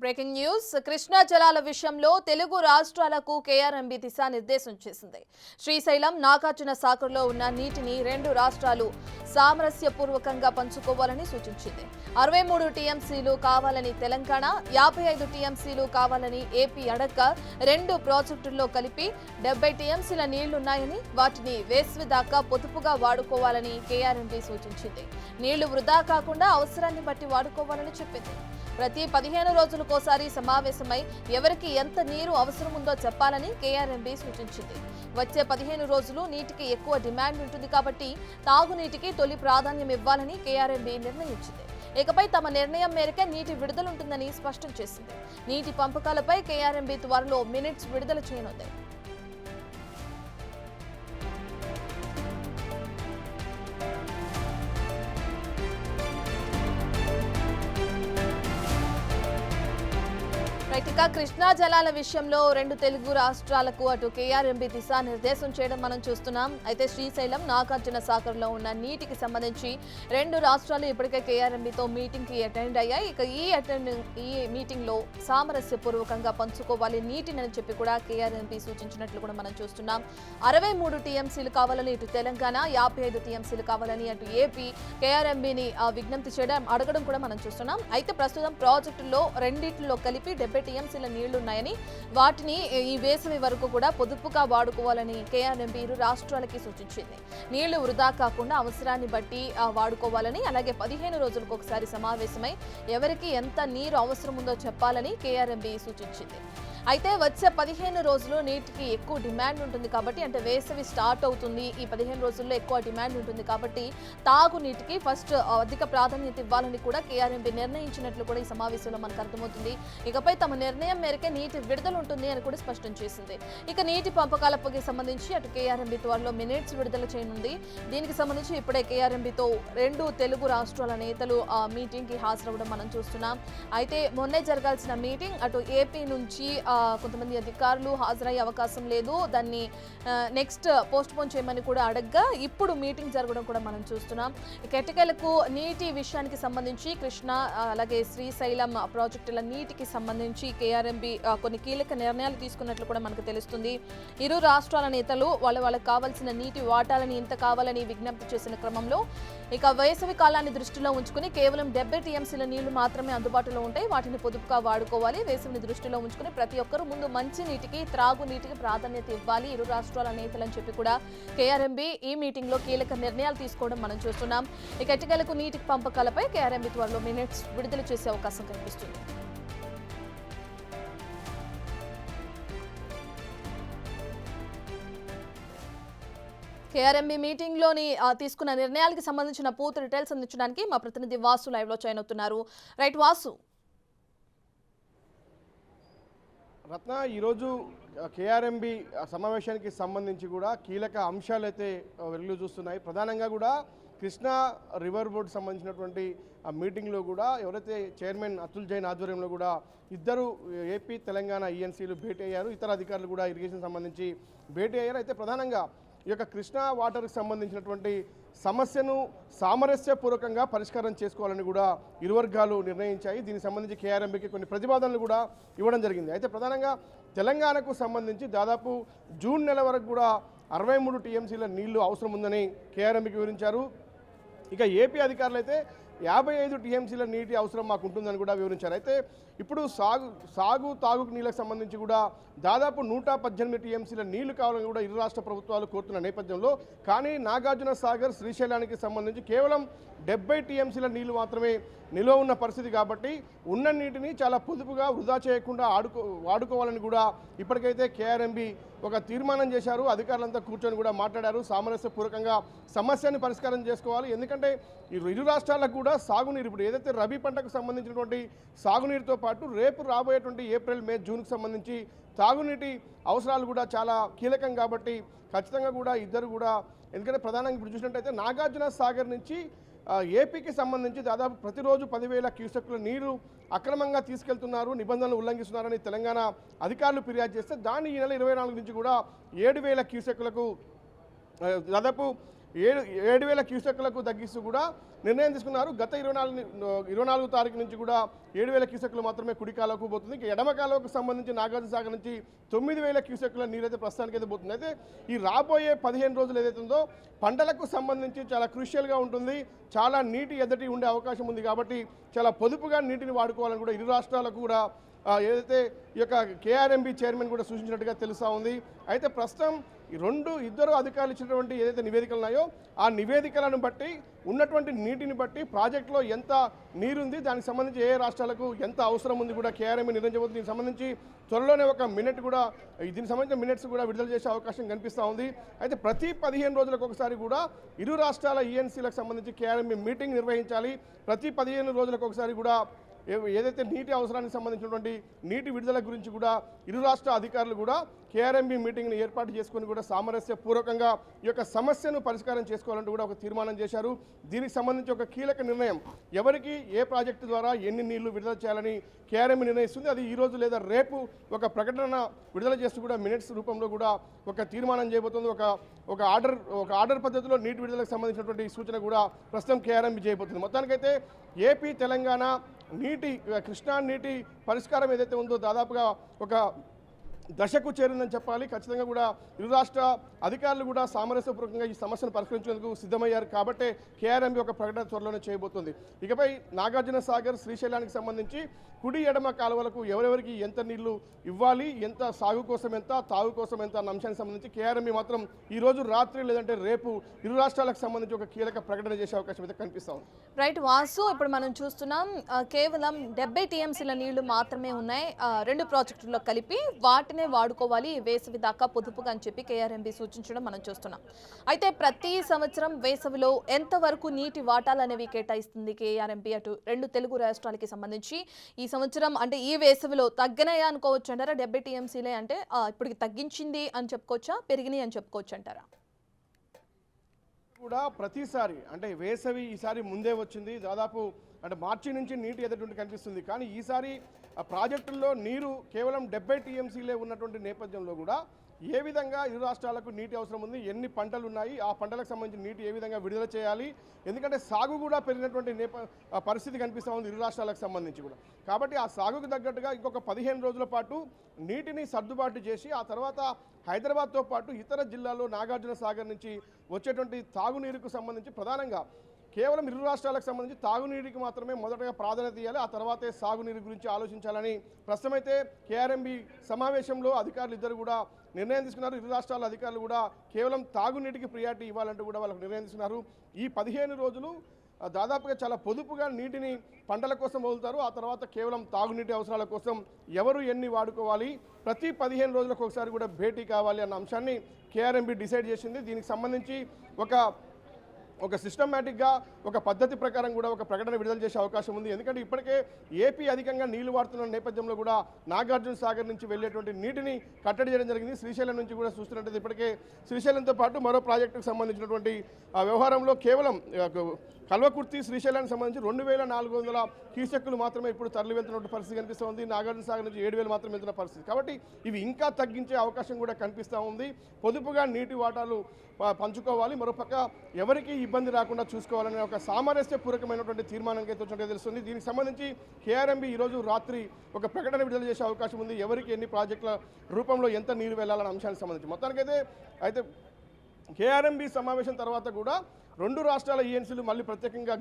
Breaking news Krishna జలాల విషయంలో తెలుగు రాష్ట్రాలకు కేఆర్ఎంబీ దిశానిర్దేశం చేసింది. శ్రీశైలం నాగార్జున సాగర్లో ఉన్న నీటిని రెండు రాష్ట్రాలు సామరస్యపూర్వకంగా పంచుకోవాలని సూచించింది. 63 టీఎంసీలు కావాలని తెలంగాణ, 55 టీఎంసీలు కావాలని ఏపీ అడగ్గా రెండు ప్రాజెక్టుల్లో కలిపి 70 టీఎంసీల నీళ్లున్నాయని వాటిని వేసవి దాకా పొదుపుగా వాడుకోవాలని కేఆర్ఎంబీ సూచించింది. నీళ్లు వృధా కాకుండా అవసరాన్ని బట్టి వాడుకోవాలని చెప్పింది. ప్రతి 15 రోజులకోసారి సమావేశమై ఎవరికి ఎంత నీరు అవసరముందో చెప్పాలని కేఆర్ఎంబీ సూచించింది. వచ్చే 15 రోజులు నీటికి ఎక్కువ డిమాండ్ ఉంటుంది కాబట్టి తాగునీటికి తొలి ప్రాధాన్యం ఇవ్వాలని కేఆర్ఎంబీ నిర్ణయించింది. ఇకపై తమ నిర్ణయం మేరకే నీటి విడుదలుంటుందని స్పష్టం చేసింది. నీటి పంపకాలపై కేఆర్ఎంబీ త్వరలో మినిట్స్ విడుదల చేయనుంది. ఇక కృష్ణా జలాల విషయంలో రెండు తెలుగు రాష్ట్రాలకు అటు కేఆర్ఎంబీ దిశానిర్దేశం చేయడం మనం చూస్తున్నాం. అయితే శ్రీశైలం నాగార్జున సాగర్లో ఉన్న నీటికి సంబంధించి రెండు రాష్ట్రాలు ఇప్పటికే కేఆర్ఎంబీతో మీటింగ్ కి అటెండ్ అయ్యాయి. ఇక ఈ మీటింగ్ లో సామరస్యపూర్వకంగా పంచుకోవాలి నీటిని అని చెప్పి కూడా కేఆర్ఎంబీ సూచించినట్లు కూడా మనం చూస్తున్నాం. 63 టీఎంసీలు కావాలని ఇటు తెలంగాణ, 55 టీఎంసీలు కావాలని అటు ఏపీ కేఆర్ఎంబీని విజ్ఞప్తి చేయడం అడగడం కూడా మనం చూస్తున్నాం. అయితే ప్రస్తుతం ప్రాజెక్టుల్లో రెండిట్లో కలిపి 70 టీఎంసీల నీళ్లున్నాయని వాటిని ఈ వేసవి వరకు కూడా పొదుపుగా వాడుకోవాలని కేఆర్ఎంబీ ఇరు రాష్ట్రాలకి సూచించింది. నీళ్లు వృధా కాకుండా అవసరాన్ని బట్టి వాడుకోవాలని, అలాగే 15 రోజులకు ఒకసారి సమావేశమై ఎవరికి ఎంత నీరు అవసరం ఉందో చెప్పాలని కేఆర్ఎంబీ సూచించింది. అయితే వచ్చే 15 రోజులు నీటికి ఎక్కువ డిమాండ్ ఉంటుంది కాబట్టి, అంటే వేసవి స్టార్ట్ అవుతుంది, ఈ 15 రోజుల్లో ఎక్కువ డిమాండ్ ఉంటుంది కాబట్టి తాగునీటికి ఫస్ట్ అధిక ప్రాధాన్యత ఇవ్వాలని కూడా కేఆర్ఎంబీ నిర్ణయించినట్లు కూడా ఈ సమావేశంలో మనకు అర్థమవుతుంది. ఇకపై తమ నిర్ణయం మేరకే నీటి విడుదల ఉంటుంది అని కూడా స్పష్టం చేసింది. ఇక నీటి పంపకాలకి సంబంధించి అటు కేఆర్ఎంబీ త్వరలో మినిట్స్ విడుదల చేయనుంది. దీనికి సంబంధించి ఇప్పుడే కేఆర్ఎంబీతో రెండు తెలుగు రాష్ట్రాల నేతలు మీటింగ్ కి హాజరవడం మనం చూస్తున్నాం. అయితే మొన్నే జరగాల్సిన మీటింగ్ అటు ఏపీ నుంచి కొంతమంది అధికారులు హాజరయ్యే అవకాశం లేదు, దాన్ని నెక్స్ట్ పోస్ట్ పోన్ చేయమని కూడా అడగ్గా ఇప్పుడు మీటింగ్ జరగడం కూడా మనం చూస్తున్నాం. ఎట్టకేలకు నీటి విషయానికి సంబంధించి కృష్ణా అలాగే శ్రీశైలం ప్రాజెక్టుల నీటికి సంబంధించి కేఆర్ఎంబీ కొన్ని కీలక నిర్ణయాలు తీసుకున్నట్లు కూడా మనకు తెలుస్తుంది. ఇరు రాష్ట్రాల నేతలు వాళ్ళకి కావాల్సిన నీటి వాటాలని ఎంత కావాలని విజ్ఞప్తి చేసిన క్రమంలో ఇక వేసవి కాలాన్ని దృష్టిలో ఉంచుకుని కేవలం 70 టీఎంసీల నీళ్లు మాత్రమే అందుబాటులో ఉంటాయి, వాటిని పొదుపుగా వాడుకోవాలి. వేసవిని దృష్టిలో ఉంచుకుని ప్రతి ఒక్కరూ ముందు మంచి నీటికి, త్రాగునీటికి ప్రాధాన్యత ఇవ్వాలి ఇరు రాష్ట్రాల నేతలని చెప్పి కూడా కేఆర్ఎంబీ ఈ మీటింగ్ లో కీలక నిర్ణయాలు తీసుకోవడం మనం చూస్తున్నాం. ఇక ఎట్టకేలకు నీటి పంపకాలపై కేఆర్ఎంబీ త్వరలో మినిట్స్ విడుదల చేసే అవకాశం కనిపిస్తుంది. కేఆర్ఎంబీ మీటింగ్ లోని తీసుకున్న నిర్ణయాలకు సంబంధించిన పూర్తి డీటెయిల్స్ అందించడానికి మా ప్రతినిధి వాసు లైవ్ లో జాయిన్ అవుతున్నారు. రైట్ వాసు. రత్న, ఈరోజు కేఆర్ఎంబీ సమావేశానికి సంబంధించి కూడా కీలక అంశాలు అయితే వెలుగు చూస్తున్నాయి. ప్రధానంగా కూడా కృష్ణా రివర్ బోర్డు సంబంధించినటువంటి ఆ మీటింగ్లో కూడా ఎవరైతే చైర్మన్ అతుల్ జైన్ ఆధ్వర్యంలో కూడా ఇద్దరు ఏపీ తెలంగాణ ఈఎన్సీలు భేటీ అయ్యారు, ఇతర అధికారులు కూడా ఇరిగేషన్ సంబంధించి భేటీ అయ్యారు. అయితే ప్రధానంగా ఈ యొక్క కృష్ణా వాటర్కి సంబంధించినటువంటి సమస్యను సామరస్యపూర్వకంగా పరిష్కారం చేసుకోవాలని కూడా ఇరు వర్గాలు నిర్ణయించాయి. దీనికి సంబంధించి కేఆర్ఎంబీకి కొన్ని ప్రతిపాదనలు కూడా ఇవ్వడం జరిగింది. అయితే ప్రధానంగా తెలంగాణకు సంబంధించి దాదాపు జూన్ నెల వరకు కూడా 63 టీఎంసీల నీళ్లు అవసరం ఉందని కేఆర్ఎంబీకి వివరించారు. ఇక ఏపీ అధికారులు అయితే 55 టీఎంసీల నీటి అవసరం మాకు ఉంటుందని కూడా వివరించారు. అయితే ఇప్పుడు తాగు నీళ్ళకు సంబంధించి కూడా దాదాపు 118 టీఎంసీల నీళ్లు కావాలని కూడా ఇరు రాష్ట్ర ప్రభుత్వాలు కోరుతున్న నేపథ్యంలో, కానీ నాగార్జున సాగర్ శ్రీశైలానికి సంబంధించి కేవలం 70 టీఎంసీల నీళ్లు మాత్రమే నిల్వ ఉన్న పరిస్థితి కాబట్టి ఉన్న నీటిని చాలా పొదుపుగా వృధా చేయకుండా వాడుకోవాలని కూడా ఇప్పటికైతే కేఆర్ఎంబీ ఒక తీర్మానం చేశారు. అధికారులంతా కూర్చొని కూడా మాట్లాడారు. సామరస్యపూర్వకంగా సమస్యని పరిష్కారం చేసుకోవాలి. ఎందుకంటే ఇరు రాష్ట్రాలకు కూడా సాగునీరు, ఇప్పుడు ఏదైతే రబీ పంటకు సంబంధించినటువంటి సాగునీరుతో పాటు రేపు రాబోయేటువంటి ఏప్రిల్, మే, జూన్కి సంబంధించి తాగునీటి అవసరాలు కూడా చాలా కీలకం కాబట్టి ఖచ్చితంగా కూడా ఇద్దరు కూడా, ఎందుకంటే ప్రధానంగా ఇప్పుడు చూసినట్టయితే నాగార్జున సాగర్ నుంచి ఏపీకి సంబంధించి దాదాపు ప్రతిరోజు 10,000 క్యూసెక్ల నీరు అక్రమంగా తీసుకెళ్తున్నారు, నిబంధనలు ఉల్లంఘిస్తున్నారని తెలంగాణ అధికారులు ఫిర్యాదు చేస్తే దాన్ని ఈ నెల 24 నుంచి కూడా 7,000 క్యూసెక్లకు దాదాపు 7,000 క్యూసెక్లకు తగ్గిస్తూ కూడా నిర్ణయం తీసుకున్నారు. గత 24 తారీఖు నుంచి కూడా 7,000 క్యూసెక్లు మాత్రమే కుడి కాలువకు పోతుంది. ఇక ఎడమ కాలువకు సంబంధించి నాగార్జున సాగర్ నుంచి 9,000 క్యూసెక్ల నీరైతే ప్రస్తుతానికి అయితే పోతుంది. అయితే ఈ రాబోయే 15 రోజులు ఏదైతే ఉందో పంటలకు సంబంధించి చాలా క్రూషియల్గా ఉంటుంది. చాలా నీటి ఎద్దటి ఉండే అవకాశం ఉంది కాబట్టి చాలా పొదుపుగా నీటిని వాడుకోవాలని కూడా ఇరు రాష్ట్రాలకు కూడా ఏదైతే ఈ యొక్క కేఆర్ఎంబీ చైర్మన్ కూడా సూచించినట్టుగా తెలుస్తూ ఉంది. అయితే ప్రస్తుతం ఈ ఇద్దరు అధికారులు ఇచ్చినటువంటి ఏదైతే నివేదికలు ఉన్నాయో ఆ నివేదికలను బట్టి ఉన్నటువంటి నీటిని బట్టి ప్రాజెక్టులో ఎంత నీరుంది, దానికి సంబంధించి ఏ రాష్ట్రాలకు ఎంత అవసరం ఉంది కూడా కేఆర్ఎంబీ నిర్ణయించబోతుంది. దీనికి సంబంధించి త్వరలోనే ఒక దీనికి సంబంధించిన మినిట్స్ కూడా విడుదల చేసే అవకాశం కనిపిస్తూ ఉంది. అయితే ప్రతి 15 రోజులకు ఒకసారి కూడా ఇరు రాష్ట్రాల ఈఎన్సీలకు సంబంధించి కేఆర్ఎంబీ మీటింగ్ నిర్వహించాలి. ప్రతి 15 రోజులకు ఒకసారి కూడా ఏదైతే నీటి అవసరానికి సంబంధించినటువంటి నీటి విడుదల గురించి కూడా ఇరు రాష్ట్ర అధికారులు కూడా కేఆర్ఎంబీ మీటింగ్ని ఏర్పాటు చేసుకొని కూడా సామరస్యపూర్వకంగా ఈ యొక్క సమస్యను పరిష్కారం చేసుకోవాలంటూ కూడా ఒక తీర్మానం చేశారు. దీనికి సంబంధించి ఒక కీలక నిర్ణయం ఎవరికి ఏ ప్రాజెక్టు ద్వారా ఎన్ని నీళ్లు విడుదల చేయాలని కేఆర్ఎంబీ నిర్ణయిస్తుంది. అది ఈ రోజు లేదా రేపు ఒక ప్రకటన విడుదల చేస్తూ కూడా మినిట్స్ రూపంలో కూడా ఒక తీర్మానం చేయబోతుంది. ఒక ఆర్డర్ పద్ధతిలో నీటి విడుదలకు సంబంధించినటువంటి సూచన కూడా ప్రస్తుతం కేఆర్ఎంబీ చేయబోతుంది. మొత్తానికైతే ఏపీ తెలంగాణ కృష్ణా నీటి పరిష్కారం ఏదైతే ఉందో దాదాపుగా ఒక దశకు చేరిందని చెప్పాలి. ఖచ్చితంగా కూడా ఇరు రాష్ట్ర అధికారులు కూడా సామరస్యపూర్వకంగా ఈ సమస్యను పరిష్కరించేందుకు సిద్ధమయ్యారు కాబట్టి కేఆర్ఎంబీ ఒక ప్రకటన త్వరలోనే చేయబోతుంది. ఇకపై నాగార్జున సాగర్ శ్రీశైలానికి సంబంధించి కుడి ఎడమ కాలువలకు ఎవరెవరికి ఎంత నీళ్లు ఇవ్వాలి, ఎంత సాగు కోసం ఎంత, తాగు కోసం ఎంత అన్న అంశానికి సంబంధించి కేఆర్ఎంబీ మాత్రం ఈ రోజు రాత్రి లేదంటే రేపు ఇరు రాష్ట్రాలకు సంబంధించి ఒక కీలక ప్రకటన చేసే అవకాశం అయితే కనిపిస్తా ఉంది. రైట్ వాసు, ఇప్పుడు మనం చూస్తున్నాం కేవలం 70 టీఎంసీల నీళ్లు మాత్రమే ఉన్నాయి 2 ప్రాజెక్టుల్లో కలిపి. వాటినే వాడుకోవాలి వేసవి దాకా పొదుపుగా అని చెప్పి కేఆర్ఎంబీ సూచించడం మనం చూస్తున్నాం. అయితే ప్రతి సంవత్సరం వేసవిలో ఎంతవరకు నీటి వాటాలనేవి కేటాయిస్తుంది కేఆర్ఎంబీ అటు 2 తెలుగు రాష్ట్రాలకి సంబంధించి? ఈ సంవత్సరం అంటే ఈ వేసవిలో తగ్గనాయా అనుకోవచ్చు అంటారా? 70 టీఎంసీలే అంటే ఇప్పటికి తగ్గించింది అని చెప్పుకోవచ్చా, పెరిగినాయి అని చెప్పుకోవచ్చు అంటారా? కూడా ప్రతిసారి అంటే వేసవి ఈసారి ముందే వచ్చింది. దాదాపు అంటే మార్చి నుంచి నీటి ఎదుటి కనిపిస్తుంది. కానీ ఈసారి ఆ ప్రాజెక్టుల్లో నీరు కేవలం 70 టీఎంసీలే ఉన్నటువంటి నేపథ్యంలో కూడా ఏ విధంగా ఇరు రాష్ట్రాలకు నీటి అవసరం ఉంది, ఎన్ని పంటలు ఉన్నాయి, ఆ పంటలకు సంబంధించి నీటి ఏ విధంగా విడుదల చేయాలి, ఎందుకంటే సాగు కూడా పెరిగినటువంటి పరిస్థితి కనిపిస్తూ ఉంది ఇరు రాష్ట్రాలకు సంబంధించి కూడా. కాబట్టి ఆ సాగుకు తగ్గట్టుగా ఇంకొక 15 రోజుల పాటు నీటిని సర్దుబాటు చేసి ఆ తర్వాత హైదరాబాద్తో పాటు ఇతర జిల్లాల్లో నాగార్జున సాగర్ నుంచి వచ్చేటువంటి తాగునీరుకు సంబంధించి ప్రధానంగా కేవలం ఇరు రాష్ట్రాలకు సంబంధించి తాగునీటికి మాత్రమే మొదటగా ప్రాధాన్యత ఇవ్వాలి, ఆ తర్వాతే సాగునీరు గురించి ఆలోచించాలని ప్రస్తుతమైతే కేఆర్ఎంబీ సమావేశంలో అధికారులు ఇద్దరు కూడా నిర్ణయం తీసుకున్నారు. ఇరు రాష్ట్రాల అధికారులు కూడా కేవలం తాగునీటికి ప్రియారిటీ ఇవ్వాలంటూ కూడా వాళ్ళకు నిర్ణయం తీసుకున్నారు. ఈ 15 రోజులు దాదాపుగా చాలా పొదుపుగా నీటిని పంటల కోసం వదులుతారు. ఆ తర్వాత కేవలం తాగునీటి అవసరాల కోసం ఎవరు ఎన్ని వాడుకోవాలి, ప్రతి 15 రోజులకు ఒకసారి కూడా భేటీ కావాలి అన్న అంశాన్ని కేఆర్ఎంబీ డిసైడ్ చేసింది. దీనికి సంబంధించి ఒక సిస్టమేటిక్గా ఒక పద్ధతి ప్రకారం కూడా ఒక ప్రకటన విడుదల చేసే అవకాశం ఉంది. ఎందుకంటే ఇప్పటికే ఏపీ అధికంగా నీళ్లు వాడుతున్న నేపథ్యంలో కూడా నాగార్జున సాగర్ నుంచి వెళ్ళేటువంటి నీటిని కట్టడి చేయడం జరిగింది. శ్రీశైలం నుంచి కూడా చూస్తున్నట్టు ఇప్పటికే శ్రీశైలంతో పాటు మరో ప్రాజెక్టుకు సంబంధించినటువంటి వ్యవహారంలో కేవలం కల్వకుర్తి శ్రీశైలానికి సంబంధించి 2,400 క్యూసెక్కులు మాత్రమే ఇప్పుడు తరలి వెళ్తున్నటువంటి పరిస్థితి కనిపిస్తోంది. నాగార్జున సాగర్ నుంచి 7,000 మాత్రమే వెళ్తున్న పరిస్థితి. కాబట్టి ఇవి ఇంకా తగ్గించే అవకాశం కూడా కనిపిస్తూ ఉంది. పొదుపుగా నీటి వాటాలు పంచుకోవాలి, మరోపక్క ఎవరికి ఇబ్బంది రాకుండా చూసుకోవాలనే ఒక సామరస్యపూర్వకమైనటువంటి తీర్మానానికి అయితే వచ్చినట్టు తెలుస్తుంది. దీనికి సంబంధించి కేఆర్ఎంబీ ఈరోజు రాత్రి ఒక ప్రకటన విడుదల చేసే అవకాశం ఉంది. ఎవరికి ఎన్ని ప్రాజెక్టుల రూపంలో ఎంత నీరు వెళ్లాలనే అంశానికి సంబంధించి మొత్తానికైతే కేఆర్ఎంబీ సమావేశం తర్వాత కూడా 2 రాష్ట్రాల ఈఎన్సీలు మళ్ళీ ప్రత్యేకంగా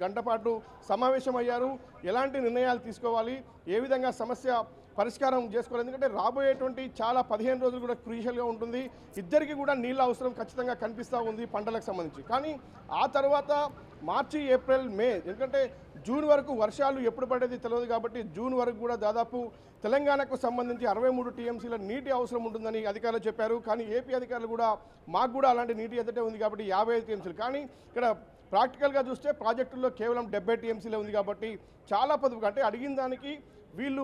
గంట పాటు సమావేశం అయ్యారు. ఎలాంటి నిర్ణయాలు తీసుకోవాలి, ఏ విధంగా సమస్య పరిష్కారం చేసుకోవాలి, ఎందుకంటే రాబోయేటువంటి చాలా 15 రోజులు కూడా క్రూషియల్గా ఉంటుంది. ఇద్దరికి కూడా నీళ్ళ అవసరం ఖచ్చితంగా కనిపిస్తూ ఉంది పంటలకు సంబంధించి. కానీ ఆ తర్వాత మార్చి, ఏప్రిల్, మే, ఎందుకంటే జూన్ వరకు వర్షాలు ఎప్పుడు పడేది తెలియదు కాబట్టి జూన్ వరకు కూడా దాదాపు తెలంగాణకు సంబంధించి 63 టీఎంసీల నీటి అవసరం ఉంటుందని అధికారులు చెప్పారు. కానీ ఏపీ అధికారులు కూడా మాకు కూడా అలాంటి నీటి ఎదుటే ఉంది కాబట్టి 55 టీఎంసీలు. కానీ ఇక్కడ ప్రాక్టికల్గా చూస్తే ప్రాజెక్టుల్లో కేవలం 70 టీఎంసీలే ఉంది కాబట్టి చాలా పొదుపుగా అంటే అడిగిన దానికి వీళ్ళు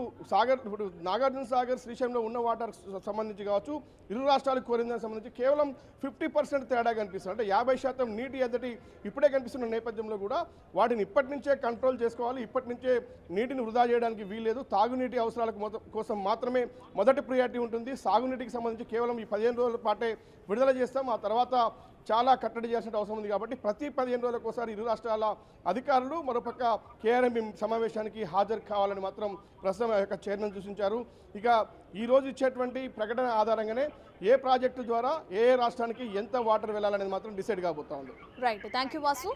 ఇప్పుడు నాగార్జున సాగర్ శ్రీశైలంలో ఉన్న వాటర్ సంబంధించి కావచ్చు, ఇరు రాష్ట్రాలకు కోరిన దానికి సంబంధించి కేవలం 50% తేడా కనిపిస్తుంది. అంటే 50% నీటి ఎద్దటి ఇప్పుడే కనిపిస్తున్న నేపథ్యంలో కూడా వాటిని ఇప్పటి నుంచే కంట్రోల్ చేసుకోవాలి. ఇప్పటి నుంచే నీటిని వృధా చేయడానికి వీల్లేదు. తాగునీటి అవసరాలకు కోసం మాత్రమే మొదటి ప్రియారిటీ ఉంటుంది. సాగునీటికి సంబంధించి కేవలం ఈ 15 రోజుల పాటే విడుదల చేస్తాం. ఆ తర్వాత చాలా కట్టడి చేయాల్సిన అవసరం ఉంది కాబట్టి ప్రతి 15 రోజులకు ఒకసారి ఇరు రాష్ట్రాల అధికారులు మరోపక్క కేఆర్ఎంబి సమావేశానికి హాజరు కావాలని మాత్రం ప్రస్తుతం యొక్క చైర్మన్ సూచించారు. ఇక ఈ రోజు ఇచ్చేటువంటి ప్రకటన ఆధారంగానే ఏ ప్రాజెక్టు ద్వారా ఏ రాష్ట్రానికి ఎంత వాటర్ వెళ్ళాలనేది మాత్రం డిసైడ్ కాబోతా ఉంది. Right, thank you Vasu.